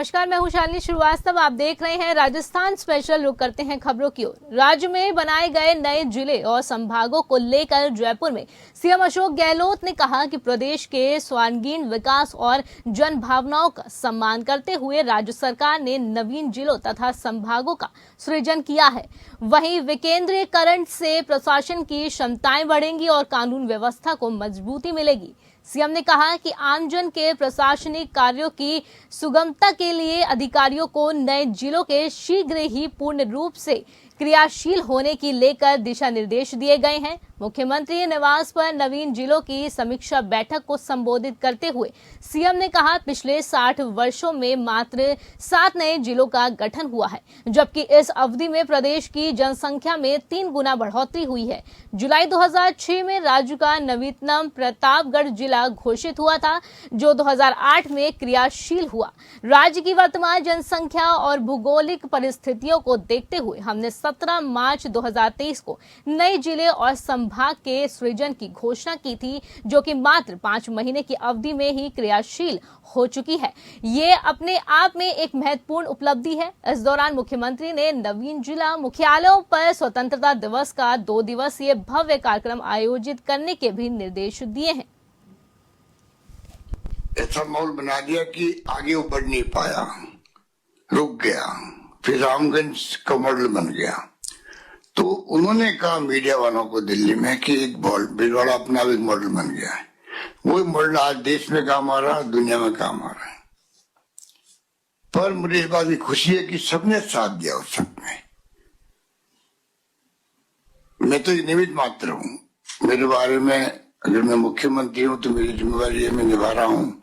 नमस्कार, मैं हूं शालिनी श्रीवास्तव। आप देख रहे हैं राजस्थान स्पेशल। रुक करते हैं खबरों की ओर। राज्य में बनाए गए नए जिले और संभागों को लेकर जयपुर में सीएम अशोक गहलोत ने कहा कि प्रदेश के सर्वांगीण विकास और जन भावनाओं का सम्मान करते हुए राज्य सरकार ने नवीन जिलों तथा संभागों का सृजन किया है। वहीं विकेंद्रीकरण से प्रशासन की क्षमताएं बढ़ेंगी और कानून व्यवस्था को मजबूती मिलेगी। सीएम ने कहा कि आमजन के प्रशासनिक कार्यों की सुगमता के लिए अधिकारियों को नए जिलों के शीघ्र ही पूर्ण रूप से क्रियाशील होने की लेकर दिशा निर्देश दिए गए हैं। मुख्यमंत्री निवास पर नवीन जिलों की समीक्षा बैठक को संबोधित करते हुए सीएम ने कहा, पिछले 60 वर्षों में मात्र 7 नए जिलों का गठन हुआ है, जबकि इस अवधि में प्रदेश की जनसंख्या में 3 गुना बढ़ोतरी हुई है। जुलाई 2006 में राज्य का नवीनतम प्रतापगढ़ जिला घोषित हुआ था, जो 2008 में क्रियाशील हुआ। राज्य की वर्तमान जनसंख्या और भौगोलिक परिस्थितियों को देखते हुए हमने 17 मार्च 2023 को नए जिले और संभाग के सृजन की घोषणा की थी, जो कि मात्र 5 महीने की अवधि में ही क्रियाशील हो चुकी है। ये अपने आप में एक महत्वपूर्ण उपलब्धि है। इस दौरान मुख्यमंत्री ने नवीन जिला मुख्यालयों पर स्वतंत्रता दिवस का 2 दिवसीय भव्य कार्यक्रम आयोजित करने के भी निर्देश दिए हैं। ऐसा माहौल बना दिया कि आगे वो बढ़ नहीं पाया, रुक गया, फिर रामगंज का मॉडल बन गया। तो उन्होंने कहा मीडिया वालों को दिल्ली में कि एक भीलवाड़ा अपना भी मॉडल बन गया है। वो मॉडल आज देश में काम आ रहा है, दुनिया में काम आ रहा है। पर मुझे इस बात की खुशी है कि सबने साथ दिया उस सब में। मैं तो निमित्त मात्र हूँ। मेरे बारे में अगर मैं मुख्यमंत्री हूँ तो मेरी जिम्मेवारी है, मैं निभा रहा हूँ।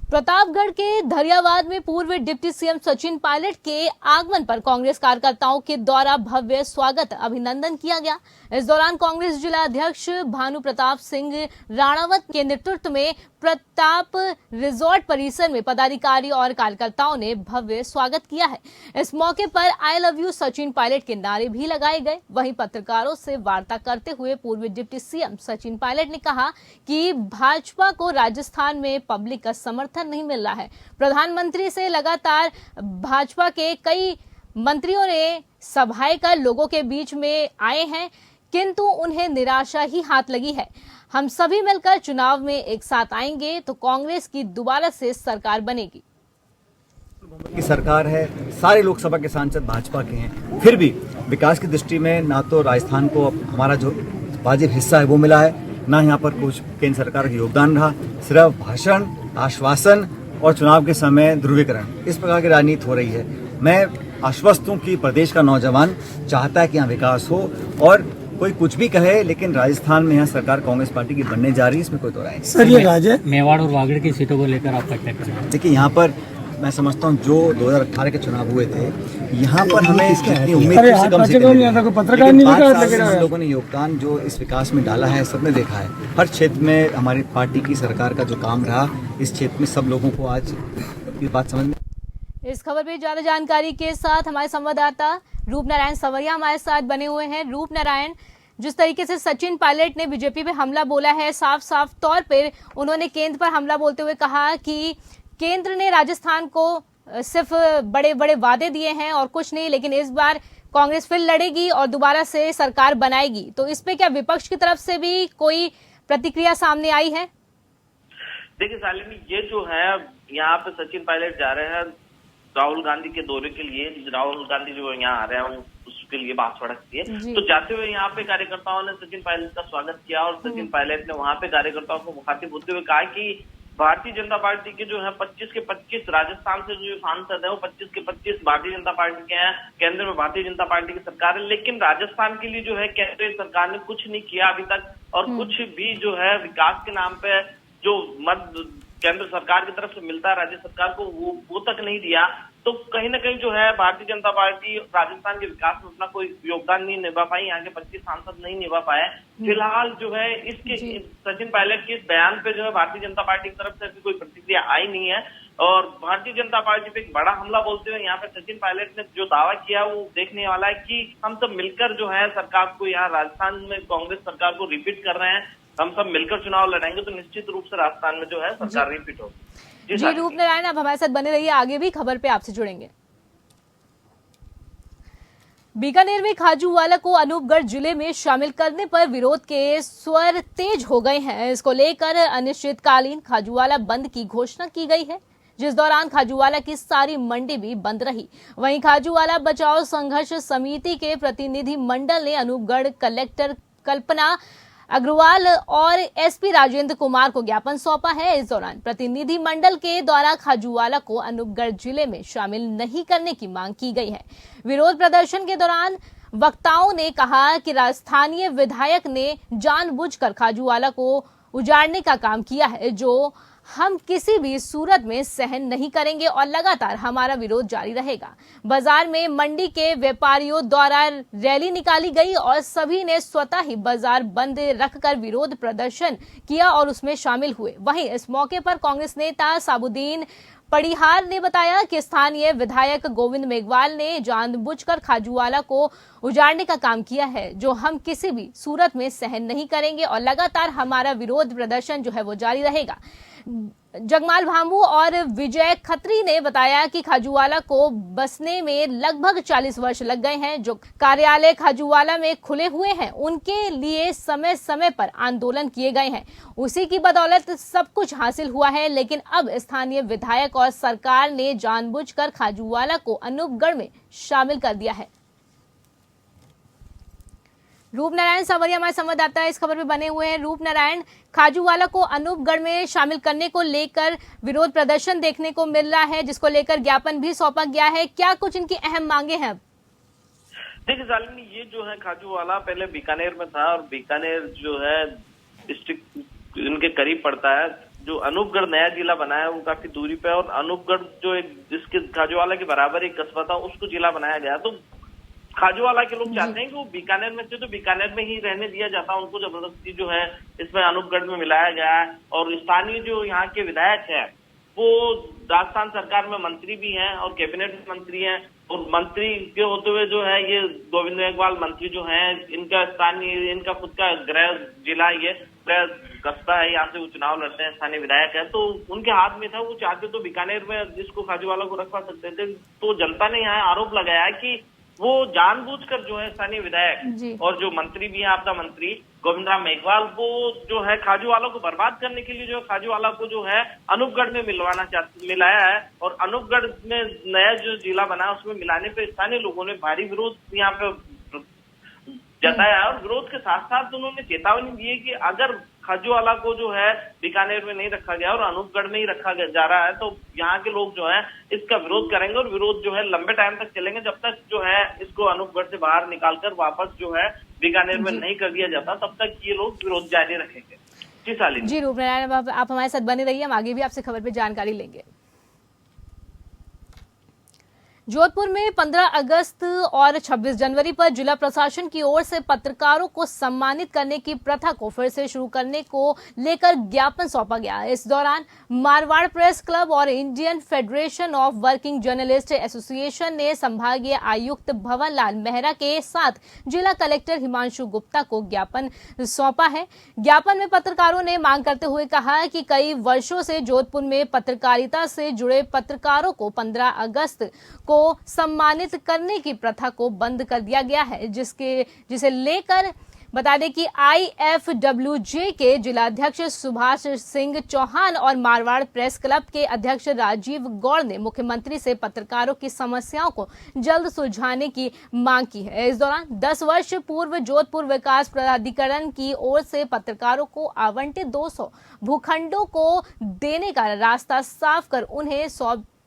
प्रतापगढ़ के धरियावाद में पूर्व डिप्टी सीएम सचिन पायलट के आगमन पर कांग्रेस कार्यकर्ताओं के द्वारा भव्य स्वागत अभिनंदन किया गया। इस दौरान कांग्रेस जिला अध्यक्ष भानु प्रताप सिंह राणावत के नेतृत्व में प्रताप रिजॉर्ट परिसर में पदाधिकारी और कार्यकर्ताओं ने भव्य स्वागत किया है। इस मौके पर I love you Sachin Pilot के नारे भी लगाए गए। वहीं पत्रकारों से वार्ता करते हुए पूर्व डिप्टी सीएम सचिन पायलट ने कहा कि भाजपा को राजस्थान में पब्लिक का समर्थन नहीं मिल रहा है। प्रधानमंत्री से लगातार भाजपा के कई मंत्रियों ने सभाएं कर लोगों के बीच में आए हैं, किंतु उन्हें निराशा ही हाथ लगी है। हम सभी मिलकर चुनाव में एक साथ आएंगे तो कांग्रेस की दोबारा से सरकार बनेगी। की सरकार है, सारे लोकसभा के सांसद भाजपा के हैं, फिर भी विकास की दृष्टि में ना तो राजस्थान को हमारा जो वाजिब हिस्सा है वो मिला है, ना यहाँ पर कुछ केंद्र सरकार का योगदान रहा। सिर्फ भाषण, आश्वासन और चुनाव के समय ध्रुवीकरण, इस प्रकार की राजनीति हो रही है। मैं आश्वस्त हूँ कि प्रदेश का नौजवान चाहता है कि यहाँ विकास हो, और कोई कुछ भी कहे, लेकिन राजस्थान में यहाँ सरकार कांग्रेस पार्टी की बनने जा रही है, इसमें कोई दो राय नहीं। सर, ये राज्य मेवाड़ और वागड़ की सीटों को लेकर आप क्या करें? देखिए, यहाँ पर मैं समझता हूँ जो 2018 के चुनाव हुए थे, यहाँ पर हमें इसकी उम्मीद से कम से कम लोगों ने योगदान जो इस विकास में डाला है, सबने देखा है। हर क्षेत्र में हमारी पार्टी की सरकार का जो काम रहा, इस क्षेत्र में सब लोगों को आज ये बात समझ में। इस खबर पे ज्यादा जानकारी के साथ हमारे संवाददाता रूपनारायण सवरिया हमारे साथ बने हुए हैं। रूपनारायण, जिस तरीके से सचिन पायलट ने बीजेपी पे हमला बोला है, साफ साफ तौर पर उन्होंने केंद्र पर हमला बोलते हुए कहा कि केंद्र ने राजस्थान को सिर्फ बड़े बड़े वादे दिए हैं और कुछ नहीं, लेकिन इस बार कांग्रेस फिर लड़ेगी और दोबारा से सरकार बनाएगी। तो इस पे क्या विपक्ष की तरफ से भी कोई प्रतिक्रिया सामने आई है? देखिए शालिनी, ये जो है यहाँ पे सचिन पायलट जा रहे हैं राहुल गांधी के दौरे के लिए। राहुल गांधी जो यहाँ आ रहे हैं उसके लिए बांसवाड़ा के लिए, तो जाते हुए यहाँ पे कार्यकर्ताओं ने सचिन पायलट का स्वागत किया और सचिन पायलट ने वहां पे कार्यकर्ताओं को मुखातिब होते हुए कहा कि भारतीय जनता पार्टी के जो है 25 के 25 राजस्थान से जो सांसद है वो 25 के 25 भारतीय जनता पार्टी के हैं। केंद्र में भारतीय जनता पार्टी की सरकार है, लेकिन राजस्थान के लिए जो है केंद्रीय सरकार ने कुछ नहीं किया अभी तक, और कुछ भी जो है विकास के नाम पे जो मद केंद्र सरकार की तरफ से मिलता है राज्य सरकार को, वो तक नहीं दिया। तो कहीं ना कहीं जो है भारतीय जनता पार्टी राजस्थान के विकास में अपना कोई योगदान नहीं निभा पाई, यहाँ के 25 सांसद नहीं निभा पाए। फिलहाल जो है इसके सचिन पायलट के इस बयान पे जो है भारतीय जनता पार्टी की तरफ से अभी कोई प्रतिक्रिया आई नहीं है, और भारतीय जनता पार्टी पे एक बड़ा हमला बोलते हुए यहाँ पे सचिन पायलट ने जो दावा किया वो देखने वाला है कि हम सब मिलकर जो है सरकार को, यहाँ राजस्थान में कांग्रेस सरकार को रिपीट कर रहे हैं, हम सब मिलकर चुनाव लड़ाएंगे तो निश्चित रूप से राजस्थान में जो है सरकार रिपीट होगी। जी रूप नारायण, आप हमारे साथ बने रहिए, आगे भी खबर पे आपसे जुड़ेंगे। बीकानेर में खाजूवाला को अनूपगढ़ जिले में शामिल करने पर विरोध के स्वर तेज हो गए हैं। इसको लेकर अनिश्चितकालीन खाजूवाला बंद की घोषणा की गई है, जिस दौरान खाजूवाला की सारी मंडी भी बंद रही। वहीं खाजूवाला बचाओ संघर्ष समिति के प्रतिनिधि मंडल ने अनूपगढ़ कलेक्टर कल्पना अग्रवाल और एसपी राजेंद्र कुमार को ज्ञापन सौंपा है। इस दौरान प्रतिनिधि मंडल के द्वारा खाजूवाला को अनूपगढ़ जिले में शामिल नहीं करने की मांग की गई है। विरोध प्रदर्शन के दौरान वक्ताओं ने कहा कि स्थानीय विधायक ने जानबूझकर खाजूवाला को उजाड़ने का काम किया है, जो हम किसी भी सूरत में सहन नहीं करेंगे और लगातार हमारा विरोध जारी रहेगा। बाजार में मंडी के व्यापारियों द्वारा रैली निकाली गई और सभी ने स्वतः ही बाजार बंद रखकर विरोध प्रदर्शन किया और उसमें शामिल हुए। वहीं इस मौके पर कांग्रेस नेता साबुद्दीन पड़िहार ने बताया कि स्थानीय विधायक गोविंद मेघवाल ने जानबूझकर खाजूवाला को उजाड़ने का काम किया है, जो हम किसी भी सूरत में सहन नहीं करेंगे और लगातार हमारा विरोध प्रदर्शन जो है वो जारी रहेगा। जगमाल भामू और विजय खत्री ने बताया कि खाजूवाला को बसने में लगभग 40 वर्ष लग गए हैं। जो कार्यालय खाजूवाला में खुले हुए हैं, उनके लिए समय समय पर आंदोलन किए गए हैं, उसी की बदौलत सब कुछ हासिल हुआ है। लेकिन अब स्थानीय विधायक और सरकार ने जानबूझकर खाजूवाला को अनूपगढ़ में शामिल कर दिया है। रूप नारायण सावरिया हमारे संवाददाता इस खबर में बने हुए हैं। रूप नारायण, खाजूवाला को अनूपगढ़ में शामिल करने को लेकर विरोध प्रदर्शन देखने को मिल रहा है, जिसको लेकर ज्ञापन भी सौंपा गया है। क्या कुछ इनकी अहम मांगे हैं? देखिए शालिनी, ये जो है खाजूवाला पहले बीकानेर में था और बीकानेर जो है डिस्ट्रिक्ट इनके करीब पड़ता है। जो अनूपगढ़ नया जिला बनाया है वो काफी दूरी पे, और अनूपगढ़ जो एक जिसके खाजूवाला के बराबर एक कस्बा था उसको जिला बनाया गया। तो खाजूवाला के लोग चाहते हैं कि वो बीकानेर में थे तो बीकानेर में ही रहने दिया जाता, उनको जबरदस्ती जो है इसमें अनूपगढ़ में मिलाया गया है। और स्थानीय जो यहाँ के विधायक है वो राजस्थान सरकार में मंत्री भी हैं और कैबिनेट मंत्री हैं, और मंत्री के होते हुए जो है ये गोविंद मेघवाल मंत्री जो हैं, इनका स्थानीय इनका खुद का गृह जिला ये गृह कस्बा है, यहाँ से वो चुनाव लड़ते हैं, स्थानीय विधायक है, तो उनके हाथ में था। वो चाहते तो बीकानेर में जिसको खाजूवाला को रखवा सकते थे। तो जनता ने यहाँ आरोप लगाया कि वो जानबूझकर जो है स्थानीय विधायक और जो मंत्री भी है आपदा मंत्री गोविंद राम मेघवाल, वो जो है खाजूवाला को बर्बाद करने के लिए जो खाजूवाला को जो है अनूपगढ़ में मिलाया है। और अनूपगढ़ में नया जो जिला बना उसमें मिलाने पे स्थानीय लोगों ने भारी विरोध यहाँ पे जताया है। और विरोध के साथ साथ उन्होंने चेतावनी दी है कि अगर खाजूवाला को जो है बीकानेर में नहीं रखा गया और अनूपगढ़ में ही रखा जा रहा है तो यहाँ के लोग जो है इसका विरोध करेंगे, और विरोध जो है लंबे टाइम तक चलेंगे, जब तक जो है इसको अनूपगढ़ से बाहर निकालकर वापस जो है बीकानेर में नहीं कर दिया जाता, तब तक ये लोग विरोध जारी रखेंगे। जी शालिनी। जी रूप नारायण, आप हमारे साथ बने रहिए, हम आगे भी आपसे खबर पे जानकारी लेंगे। जोधपुर में 15 अगस्त और 26 जनवरी पर जिला प्रशासन की ओर से पत्रकारों को सम्मानित करने की प्रथा को फिर से शुरू करने को लेकर ज्ञापन सौंपा गया। इस दौरान मारवाड़ प्रेस क्लब और Indian federation of working journalist association ने संभागीय आयुक्त भवन लाल मेहरा के साथ जिला कलेक्टर हिमांशु गुप्ता को ज्ञापन सौंपा है। ज्ञापन में पत्रकारों ने मांग करते हुए कहा कि कई वर्षों से जोधपुर में पत्रकारिता से जुड़े पत्रकारों को 15 अगस्त को सम्मानित करने की प्रथा को बंद कर दिया गया है, जिसे लेकर बता दें कि IFWJ के जिलाध्यक्ष सुभाष सिंह चौहान और मारवाड़ प्रेस क्लब के अध्यक्ष राजीव गौड़ ने मुख्यमंत्री से पत्रकारों की समस्याओं को जल्द सुलझाने की मांग की है। इस दौरान 10 वर्ष पूर्व जोधपुर विकास प्राधिकरण की ओर से पत्रकारों को आवंटित 200 भूखंडों को देने का रास्ता साफ कर उन्हें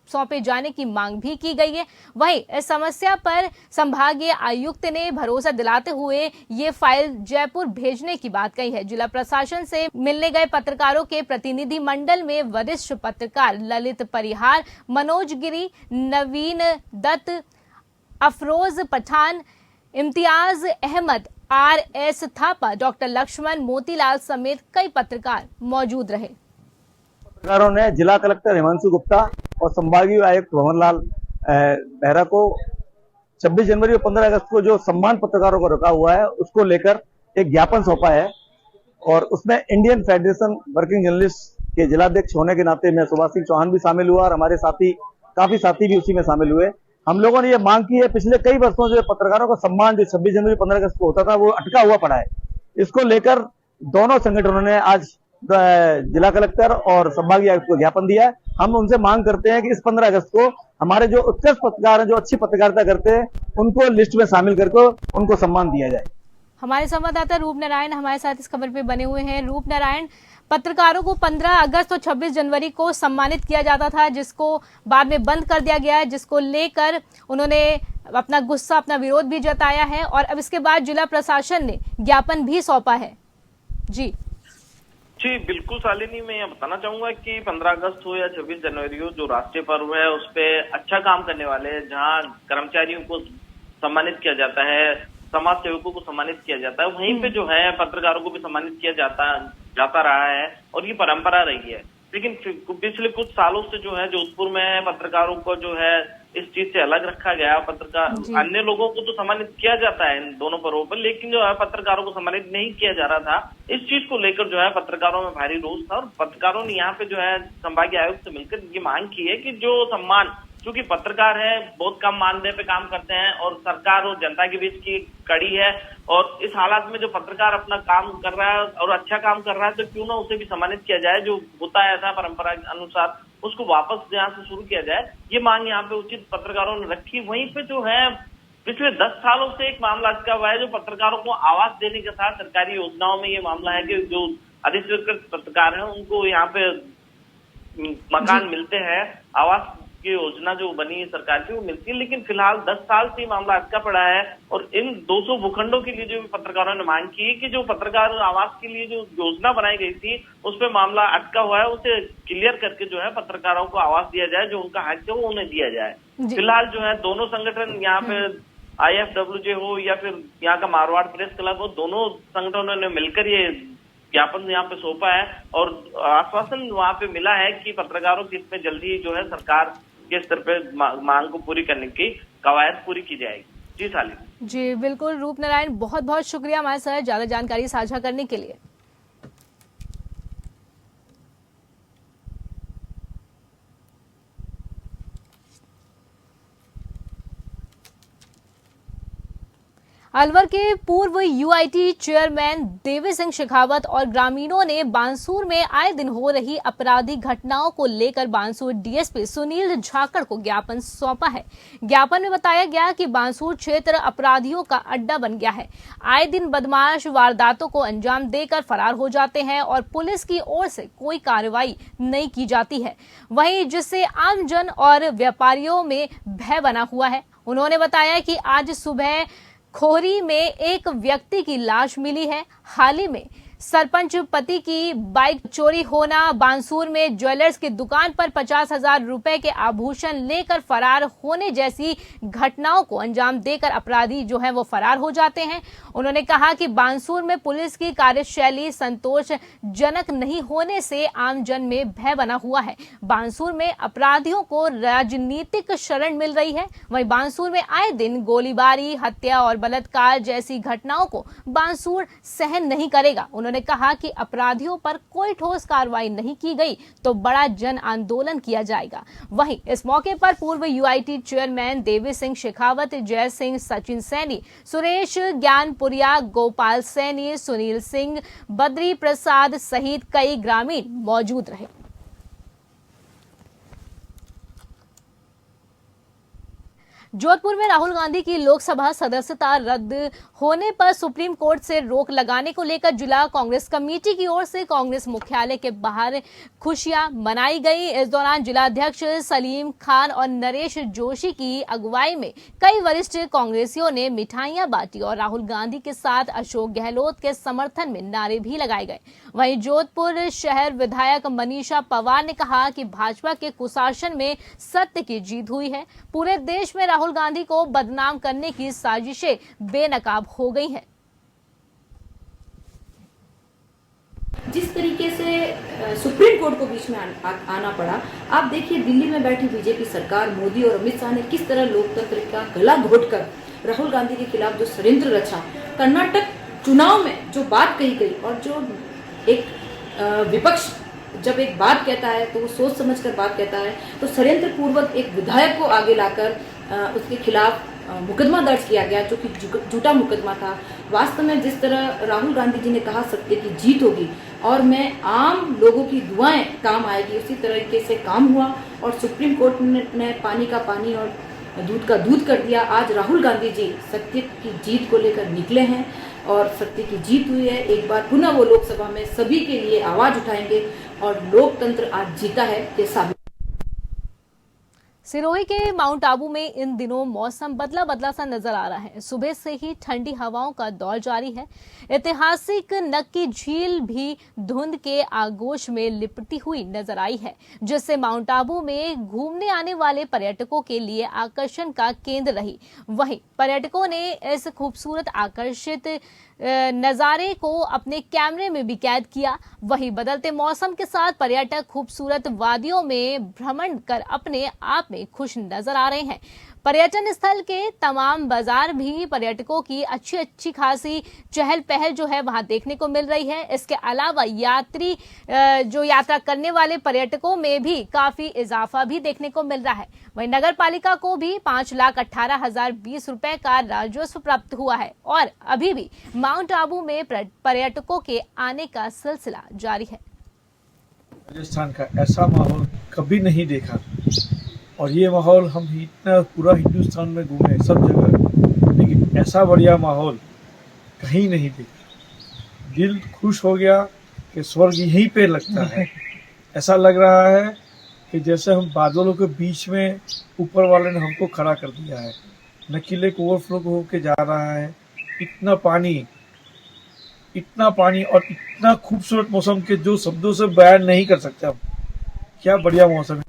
सौंपे जाने की मांग भी की गई है। वहीं इस समस्या पर संभागीय आयुक्त ने भरोसा दिलाते हुए ये फाइल जयपुर भेजने की बात कही है। जिला प्रशासन से मिलने गए पत्रकारों के प्रतिनिधि मंडल में वरिष्ठ पत्रकार ललित परिहार, मनोज गिरी, नवीन दत्त, अफरोज पठान, इम्तियाज अहमद, RS थापा, डॉक्टर लक्ष्मण मोतीलाल समेत कई पत्रकार मौजूद रहे। पत्रकारों ने जिला कलेक्टर हिमांशु गुप्ता और संभागीय आयुक्त भवनलाल मेहरा को 26 जनवरी और 15 अगस्त को जो सम्मान पत्रकारों को रखा हुआ है उसको लेकर एक ज्ञापन सौंपा है, और उसमें इंडियन फेडरेशन वर्किंग जर्नलिस्ट के जिलाध्यक्ष होने के नाते मैं सुभाष सिंह चौहान भी शामिल हुआ और हमारे साथी काफी साथी भी उसी में शामिल हुए। हम लोगों ने ये मांग की है, पिछले कई वर्षों जो पत्रकारों का सम्मान जो 26 जनवरी 15 अगस्त को होता था वो अटका हुआ पड़ा है। इसको लेकर दोनों संगठनों ने आज जिला कलेक्टर और संभागीय आयुक्त को ज्ञापन दिया है। हम उनसे मांग करते हैं कि इस 15 अगस्त को हमारे जो उत्कृष्ट पत्रकार हैं, जो अच्छी पत्रकारिता करते हैं, उनको लिस्ट में शामिल करके उनको सम्मान दिया जाए। हमारे संवाददाता रूप नारायण हमारे साथ इस खबर पे बने हुए हैं। रूप नारायण, पत्रकारों को 15 अगस्त और 26 जनवरी को सम्मानित किया जाता था, जिसको बाद में बंद कर दिया गया है, जिसको लेकर उन्होंने अपना गुस्सा, अपना विरोध भी जताया है और अब इसके बाद जिला प्रशासन ने ज्ञापन भी सौंपा है। जी बिल्कुल शालिनी, मैं ये बताना चाहूंगा कि 15 अगस्त हो या 26 जनवरी हो, जो राष्ट्रीय पर्व है उस पे अच्छा काम करने वाले, जहां कर्मचारियों को सम्मानित किया जाता है, समाज सेवकों को सम्मानित किया जाता है, वहीं पे जो है पत्रकारों को भी सम्मानित किया जाता रहा है और ये परंपरा रही है। लेकिन पिछले कुछ सालों से जो है जोधपुर में पत्रकारों को जो है इस चीज से अलग रखा गया। पत्रकार अन्य लोगों को तो सम्मानित किया जाता है इन दोनों पर्वों पर, लेकिन जो है पत्रकारों को सम्मानित नहीं किया जा रहा था। इस चीज को लेकर जो है पत्रकारों में भारी रोष था और पत्रकारों ने यहाँ पे जो है संभागीय आयुक्त से मिलकर ये मांग की है कि जो सम्मान, क्योंकि पत्रकार है बहुत कम मानदेय पे काम करते हैं और सरकार और जनता के बीच की कड़ी है, और इस हालात में जो पत्रकार अपना काम कर रहा है और अच्छा काम कर रहा है तो क्यों ना उसे भी सम्मानित किया जाए। जो होता है ऐसा परंपरा के अनुसार उसको वापस यहाँ से शुरू किया जाए, ये मांग यहाँ पे उचित पत्रकारों ने रखी। वहीं पे जो है पिछले 10 सालों से एक मामला अटका हुआ है, जो पत्रकारों को आवास देने के साथ सरकारी योजनाओं में ये मामला है कि जो अधिस्वीकृत पत्रकार हैं उनको यहाँ पे मकान मिलते हैं, आवास की योजना जो बनी है सरकार की वो मिलती है, लेकिन फिलहाल 10 साल से मामला अटका पड़ा है। और इन 200 भूखंडों के लिए जो पत्रकारों ने मांग की है कि जो पत्रकार आवास के लिए जो योजना बनाई गई थी उस पर मामला अटका हुआ है, उसे क्लियर करके जो है पत्रकारों को आवास दिया जाए, जो उनका हक है वो उन्हें दिया जाए। फिलहाल जो है दोनों संगठन, यहाँ पे IFWJ हो या फिर यहाँ का मारवाड़ प्रेस क्लब हो, दोनों संगठनों ने मिलकर ये ज्ञापन यहाँ पे सौंपा है और आश्वासन वहाँ पे मिला है कि पत्रकारों की इसमें जल्दी जो है सरकार के स्तर पे मांग को पूरी करने की कवायद पूरी की जाएगी। जी शालिनी। जी बिल्कुल रूप नारायण, बहुत बहुत शुक्रिया हमारे साथ ज्यादा जानकारी साझा करने के लिए। अलवर के पूर्व UIT चेयरमैन देवी सिंह शेखावत और ग्रामीणों ने बांसूर में आए दिन हो रही आपराधिक घटनाओं को लेकर बांसूर DSP सुनील झाकड़ को ज्ञापन सौंपा है। ज्ञापन में बताया गया कि बांसूर क्षेत्र अपराधियों का अड्डा बन गया है। आए दिन बदमाश वारदातों को अंजाम देकर फरार हो जाते हैं और पुलिस की ओर से कोई कार्रवाई नहीं की जाती है, वहीं जिससे आमजन और व्यापारियों में भय बना हुआ है। उन्होंने बताया कि आज सुबह खोरी में एक व्यक्ति की लाश मिली है। हाल ही में सरपंच पति की बाइक चोरी होना, बांसूर में ज्वेलर्स की दुकान पर 50,000 रुपए के आभूषण लेकर फरार होने जैसी घटनाओं को अंजाम देकर अपराधी जो है वो फरार हो जाते हैं। उन्होंने कहा कि बांसूर में पुलिस की कार्यशैली संतोषजनक नहीं होने से आमजन में भय बना हुआ है। बांसूर में अपराधियों को राजनीतिक शरण मिल रही है। वहीं बांसूर में आए दिन गोलीबारी, हत्या और बलात्कार जैसी घटनाओं को बांसूर सहन नहीं करेगा। उन्होंने कहा कि अपराधियों पर कोई ठोस कार्रवाई नहीं की गई तो बड़ा जन आंदोलन किया जाएगा। वहीं इस मौके पर पूर्व UIT चेयरमैन देवी सिंह शेखावत, जय सिंह, सचिन सैनी, सुरेश ज्ञानपुरिया, गोपाल सैनी, सुनील सिंह, बद्री प्रसाद सहित कई ग्रामीण मौजूद रहे। जोधपुर में राहुल गांधी की लोकसभा सदस्यता रद्द होने पर सुप्रीम कोर्ट से रोक लगाने को लेकर जिला कांग्रेस कमेटी की ओर से कांग्रेस मुख्यालय के बाहर खुशियां मनाई गई। इस दौरान जिलाध्यक्ष सलीम खान और नरेश जोशी की अगुवाई में कई वरिष्ठ कांग्रेसियों ने मिठाइयां बांटी और राहुल गांधी के साथ अशोक गहलोत के समर्थन में नारे भी लगाए गए। वहीं जोधपुर शहर विधायक मनीषा पवार ने कहा कि भाजपा के कुशासन में सत्य की जीत हुई है। पूरे देश में राहुल गांधी को बदनाम करने की साजिशें बेनकाब हो गई हैं। जिस तरीके से सुप्रीम कोर्ट को बीच में आना पड़ा, आप देखिए दिल्ली में बैठी बीजेपी सरकार, मोदी और अमित शाह ने किस तरह लोकतंत्र का गला घोटकर राहुल गांधी के खिलाफ जो षड्यंत्र रचा, कर्नाटक चुनाव में जो बात कही गई और जो एक विपक्ष जब एक बात कहता है तो वो सोच समझकर बात कहता है, तो षड्यंत्र पूर्वक एक विधायक को आगे लाकर उसके खिलाफ मुकदमा दर्ज किया गया, जो कि झूठा मुकदमा था। वास्तव में जिस तरह राहुल गांधी जी ने कहा सत्य की जीत होगी और मैं आम लोगों की दुआएं काम आएगी, उसी तरीके से काम हुआ और सुप्रीम कोर्ट ने पानी का पानी और दूध का दूध कर दिया। आज राहुल गांधी जी सत्य की जीत को लेकर निकले हैं और सत्य की जीत हुई है। एक बार पुनः वो लोकसभा में सभी के लिए आवाज उठाएंगे और लोकतंत्र आज जीता है ये साबित। सिरोही के माउंट आबू में इन दिनों मौसम बदला बदला सा नजर आ रहा है। सुबह से ही ठंडी हवाओं का दौर जारी है। ऐतिहासिक नक्की झील भी धुंध के आगोश में लिपटी हुई नजर आई है, जिससे माउंट आबू में घूमने आने वाले पर्यटकों के लिए आकर्षण का केंद्र रही। वहीं पर्यटकों ने इस खूबसूरत आकर्षित नजारे को अपने कैमरे में भी कैद किया। वहीं बदलते मौसम के साथ पर्यटक खूबसूरत वादियों में भ्रमण कर अपने आप में खुश नजर आ रहे हैं। पर्यटन स्थल के तमाम बाजार भी पर्यटकों की अच्छी खासी चहल पहल जो है वहां देखने को मिल रही है। इसके अलावा यात्रा करने वाले पर्यटकों में भी काफी इजाफा भी देखने को मिल रहा है। वहीं नगर पालिका को भी 5,18,020 रुपए का राजस्व प्राप्त हुआ है और अभी भी माउंट आबू में पर्यटकों के आने का सिलसिला जारी है। राजस्थान का ऐसा माहौल कभी नहीं देखा और ये माहौल हम इतना पूरा हिंदुस्तान में घूमे सब जगह, लेकिन ऐसा बढ़िया माहौल कहीं नहीं देखा। दिल खुश हो गया कि स्वर्ग यहीं पे लगता है। ऐसा लग रहा है कि जैसे हम बादलों के बीच में ऊपर वाले ने हमको खड़ा कर दिया है। नक्की लेक ओवरफ्लो होके जा रहा है। इतना पानी और इतना खूबसूरत मौसम के जो शब्दों से बयान नहीं कर सकते हम। क्या बढ़िया मौसम है।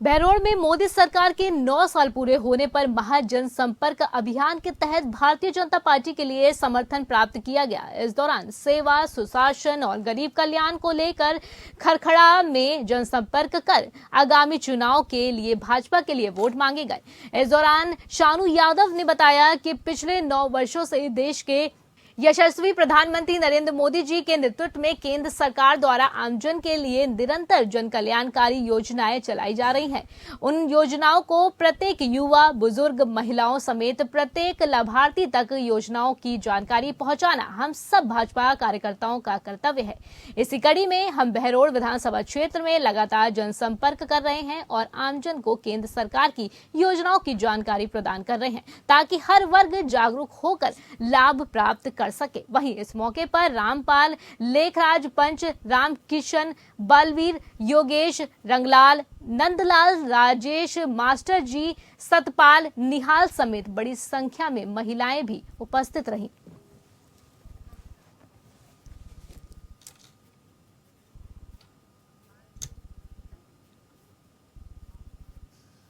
बहरोड़ में मोदी सरकार के 9 साल पूरे होने पर महाजन संपर्क अभियान के तहत भारतीय जनता पार्टी के लिए समर्थन प्राप्त किया गया। इस दौरान सेवा, सुशासन और गरीब कल्याण को लेकर खरखड़ा में जनसंपर्क कर आगामी चुनाव के लिए भाजपा के लिए वोट मांगे गए। इस दौरान शानू यादव ने बताया कि पिछले 9 वर्षों से देश के यशस्वी प्रधानमंत्री नरेंद्र मोदी जी के नेतृत्व में केंद्र सरकार द्वारा आमजन के लिए निरंतर जन कल्याणकारी योजनाएं चलाई जा रही हैं। उन योजनाओं को प्रत्येक युवा, बुजुर्ग, महिलाओं समेत प्रत्येक लाभार्थी तक योजनाओं की जानकारी पहुंचाना हम सब भाजपा कार्यकर्ताओं का कर्तव्य है। इसी कड़ी में हम बहरोड़ विधानसभा क्षेत्र में लगातार जनसंपर्क कर रहे हैं और आमजन को केंद्र सरकार की योजनाओं की जानकारी प्रदान कर रहे हैं, ताकि हर वर्ग जागरूक होकर लाभ प्राप्त कर सके। वहीं इस मौके पर रामपाल, लेखराज पंच, रामकिशन, बलवीर, योगेश, रंगलाल, नंदलाल, राजेश, मास्टर जी, सतपाल, निहाल समेत बड़ी संख्या में महिलाएं भी उपस्थित रहीं।